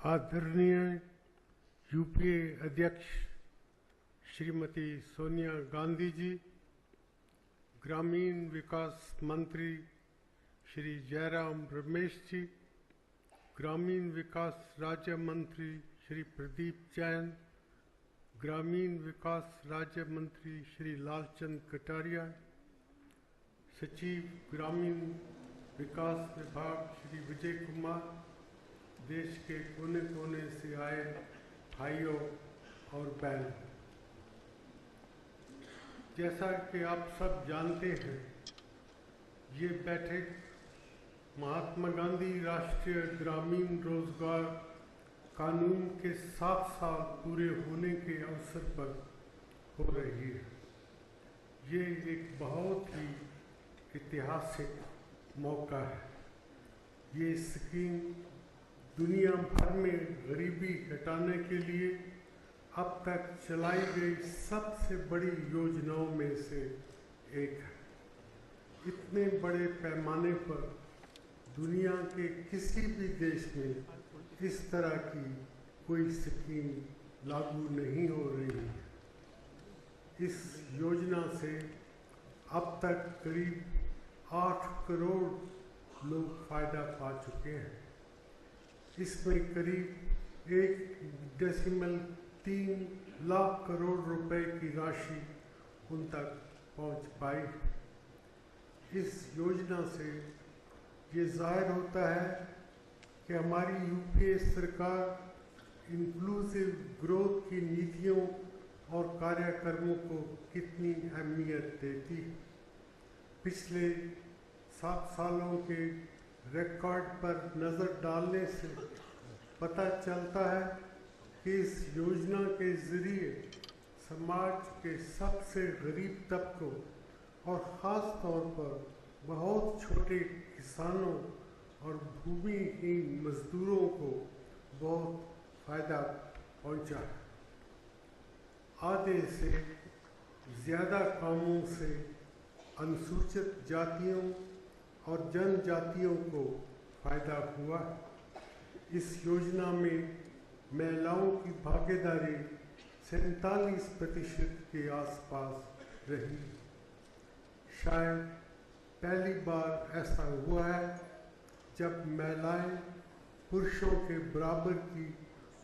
आदरणीय यूपीए अध्यक्ष श्रीमती सोनिया गांधी जी, ग्रामीण विकास मंत्री श्री जयराम रमेश जी, ग्रामीण विकास राज्य मंत्री श्री प्रदीप जैन, ग्रामीण विकास राज्य मंत्री श्री लालचंद कटारिया, सचिव ग्रामीण विकास विभाग श्री विजय कुमार, देश के कोने कोने से आए भाइयों और बहनों, जैसा कि आप सब जानते हैं, ये बैठक महात्मा गांधी राष्ट्रीय ग्रामीण रोजगार कानून के 7 साल पूरे होने के अवसर पर हो रही है। ये एक बहुत ही ऐतिहासिक मौका है। ये स्कीम दुनिया भर में गरीबी हटाने के लिए अब तक चलाई गई सबसे बड़ी योजनाओं में से एक है। इतने बड़े पैमाने पर दुनिया के किसी भी देश में इस तरह की कोई स्कीम लागू नहीं हो रही है। इस योजना से अब तक करीब 8 करोड़ लोग फायदा पा चुके हैं। इसमें करीब 1.3 लाख करोड़ रुपए की राशि उन तक पहुंच पाई। इस योजना से ये जाहिर होता है कि हमारी यूपीए सरकार इंक्लूसिव ग्रोथ की नीतियों और कार्यक्रमों को कितनी अहमियत देती है। पिछले 7 सालों के रिकॉर्ड पर नज़र डालने से पता चलता है कि इस योजना के ज़रिए समाज के सबसे गरीब तबकों और ख़ास तौर पर बहुत छोटे किसानों और भूमिहीन मजदूरों को बहुत फ़ायदा पहुंचा है। आधे से ज़्यादा कामों से अनुसूचित जातियों और जनजातियों को फायदा हुआ। इस योजना में महिलाओं की भागीदारी 47% के आसपास रही। शायद पहली बार ऐसा हुआ है जब महिलाएं पुरुषों के बराबर की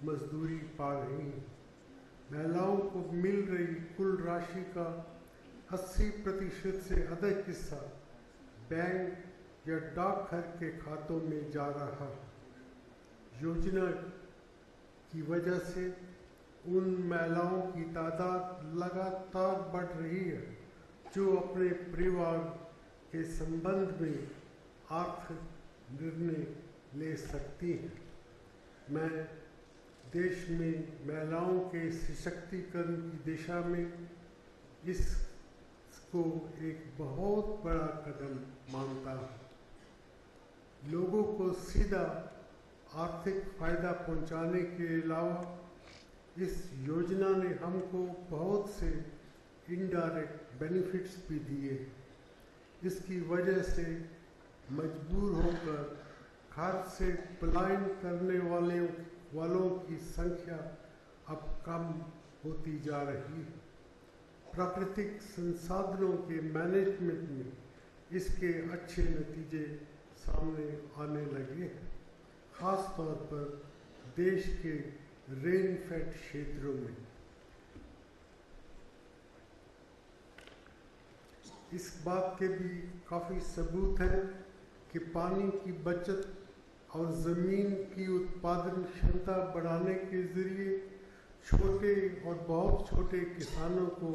मजदूरी पा रही हैं। महिलाओं को मिल रही कुल राशि का 80% से अधिक हिस्सा बैंक या डाकघर के खातों में जा रहा है। योजना की वजह से उन महिलाओं की तादाद लगातार बढ़ रही है जो अपने परिवार के संबंध में आर्थिक निर्णय ले सकती हैं। मैं देश में महिलाओं के सशक्तिकरण की दिशा में इसको एक बहुत बड़ा कदम मानता हूँ। लोगों को सीधा आर्थिक फायदा पहुंचाने के अलावा इस योजना ने हमको बहुत से इनडायरेक्ट बेनिफिट्स भी दिए। इसकी वजह से मजबूर होकर घर से पलायन करने वालों की संख्या अब कम होती जा रही है। प्राकृतिक संसाधनों के मैनेजमेंट में इसके अच्छे नतीजे सामने आने लगे हैं, खास तौर पर देश के रेनफेड क्षेत्रों में। इस बात के भी काफ़ी सबूत हैं कि पानी की बचत और ज़मीन की उत्पादन क्षमता बढ़ाने के ज़रिए छोटे और बहुत छोटे किसानों को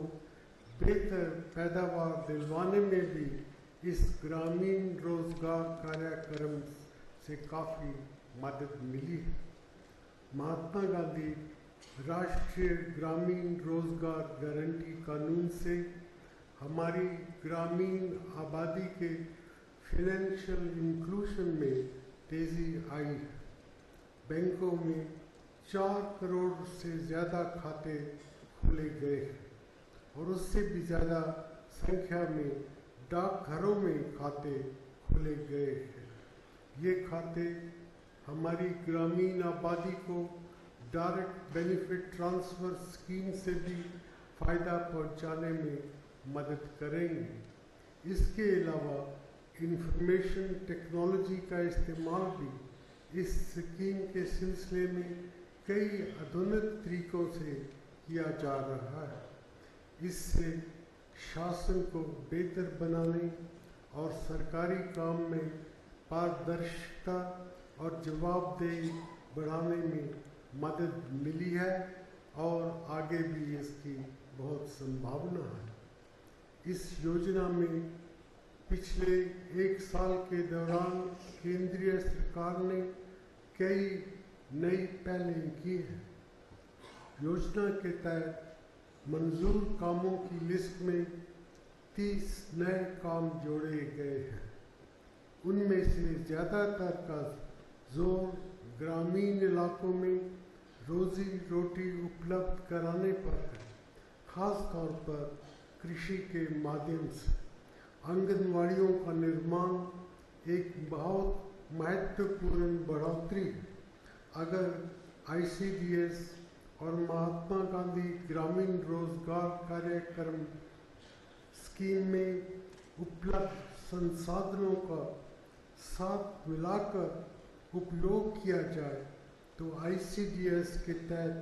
बेहतर पैदावार दिलवाने में भी इस ग्रामीण रोजगार कार्यक्रम से काफ़ी मदद मिली है। महात्मा गांधी राष्ट्रीय ग्रामीण रोजगार गारंटी कानून से हमारी ग्रामीण आबादी के फाइनेंशियल इंक्लूजन में तेज़ी आई है। बैंकों में 4 करोड़ से ज़्यादा खाते खोले गए हैं और उससे भी ज़्यादा संख्या में डाकघरों में खाते खोले गए हैं। ये खाते हमारी ग्रामीण आबादी को डायरेक्ट बेनिफिट ट्रांसफ़र स्कीम से भी फ़ायदा पहुंचाने में मदद करेंगे। इसके अलावा इंफॉर्मेशन टेक्नोलॉजी का इस्तेमाल भी इस स्कीम के सिलसिले में कई आधुनिक तरीक़ों से किया जा रहा है। इससे शासन को बेहतर बनाने और सरकारी काम में पारदर्शिता और जवाबदेही बढ़ाने में मदद मिली है और आगे भी इसकी बहुत संभावना है। इस योजना में पिछले 1 साल के दौरान केंद्रीय सरकार ने कई नई पहलें की हैं। योजना के तहत मंजूर कामों की लिस्ट में 30 नए काम जोड़े गए हैं। उनमें से ज़्यादातर का जोर ग्रामीण इलाकों में रोजी रोटी उपलब्ध कराने पर है, ख़ास तौर पर कृषि के माध्यम से। आंगनवाड़ियों का निर्माण एक बहुत महत्वपूर्ण बढ़ोतरी है। अगर ICDS और महात्मा गांधी ग्रामीण रोजगार कार्यक्रम स्कीम में उपलब्ध संसाधनों का साथ मिलाकर उपयोग किया जाए तो ICDS के तहत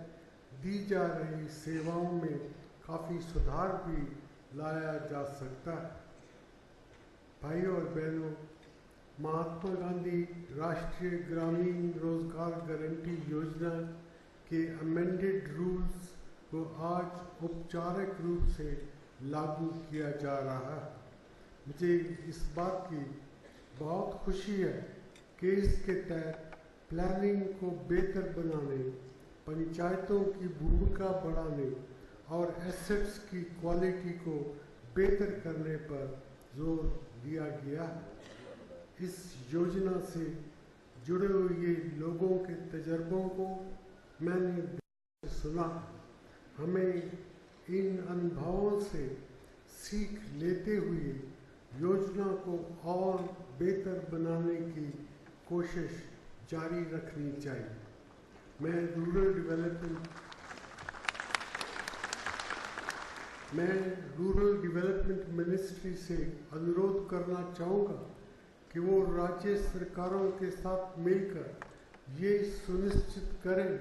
दी जा रही सेवाओं में काफ़ी सुधार भी लाया जा सकता है। भाइयों और बहनों, महात्मा गांधी राष्ट्रीय ग्रामीण रोजगार गारंटी योजना के अमेंडेड रूल्स को आज औपचारिक रूप से लागू किया जा रहा है। मुझे इस बात की बहुत खुशी है कि इसके तहत प्लानिंग को बेहतर बनाने, पंचायतों की भूमिका बढ़ाने और एसेट्स की क्वालिटी को बेहतर करने पर जोर दिया गया है। इस योजना से जुड़े हुए लोगों के तजर्बों को मैंने सुना। हमें इन अनुभवों से सीख लेते हुए योजना को और बेहतर बनाने की कोशिश जारी रखनी चाहिए। मैं रूरल डेवलपमेंट मिनिस्ट्री से अनुरोध करना चाहूँगा कि वो राज्य सरकारों के साथ मिलकर ये सुनिश्चित करें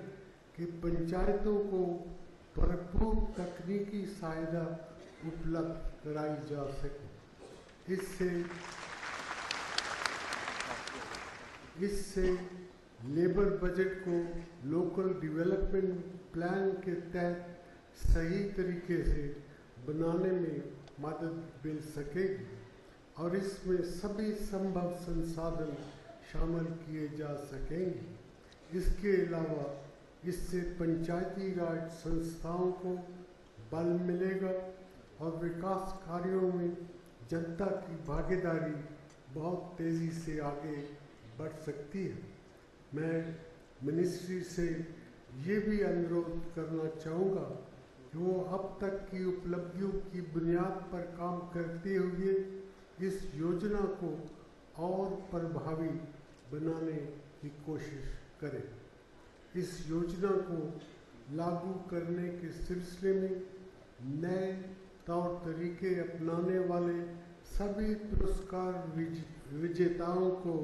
कि पंचायतों को भरपूर तकनीकी सहायता उपलब्ध कराई जा सके। इससे लेबर बजट को लोकल डेवलपमेंट प्लान के तहत सही तरीके से बनाने में मदद मिल सकेगी और इसमें सभी संभव संसाधन शामिल किए जा सकेंगे। इसके अलावा इससे पंचायती राज संस्थाओं को बल मिलेगा और विकास कार्यों में जनता की भागीदारी बहुत तेज़ी से आगे बढ़ सकती है। मैं मिनिस्ट्री से ये भी अनुरोध करना चाहूँगा कि वो अब तक की उपलब्धियों की बुनियाद पर काम करते हुए इस योजना को और प्रभावी बनाने की कोशिश करें। इस योजना को लागू करने के सिलसिले में नए तौर तरीके अपनाने वाले सभी पुरस्कार विजेताओं को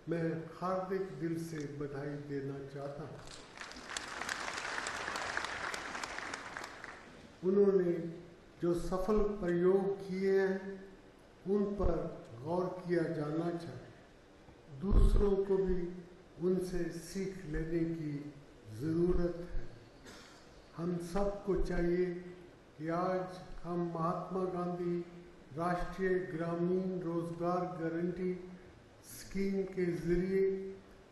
मैं हार्दिक दिल से बधाई देना चाहता हूँ। उन्होंने जो सफल प्रयोग किए हैं उन पर गौर किया जाना चाहिए। दूसरों को भी उनसे सीख लेने की ज़रूरत है। हम सबको चाहिए कि आज हम महात्मा गांधी राष्ट्रीय ग्रामीण रोजगार गारंटी स्कीम के ज़रिए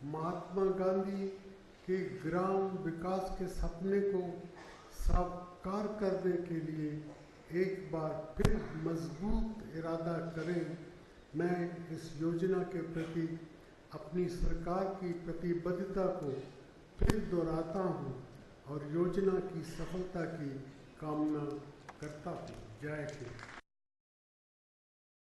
महात्मा गांधी के ग्राम विकास के सपने को साकार करने के लिए एक बार फिर मजबूत इरादा करें। मैं इस योजना के प्रति अपनी सरकार की प्रतिबद्धता को फिर दोहराता हूँ और योजना की सफलता की कामना करता हूँ। जय हिंद।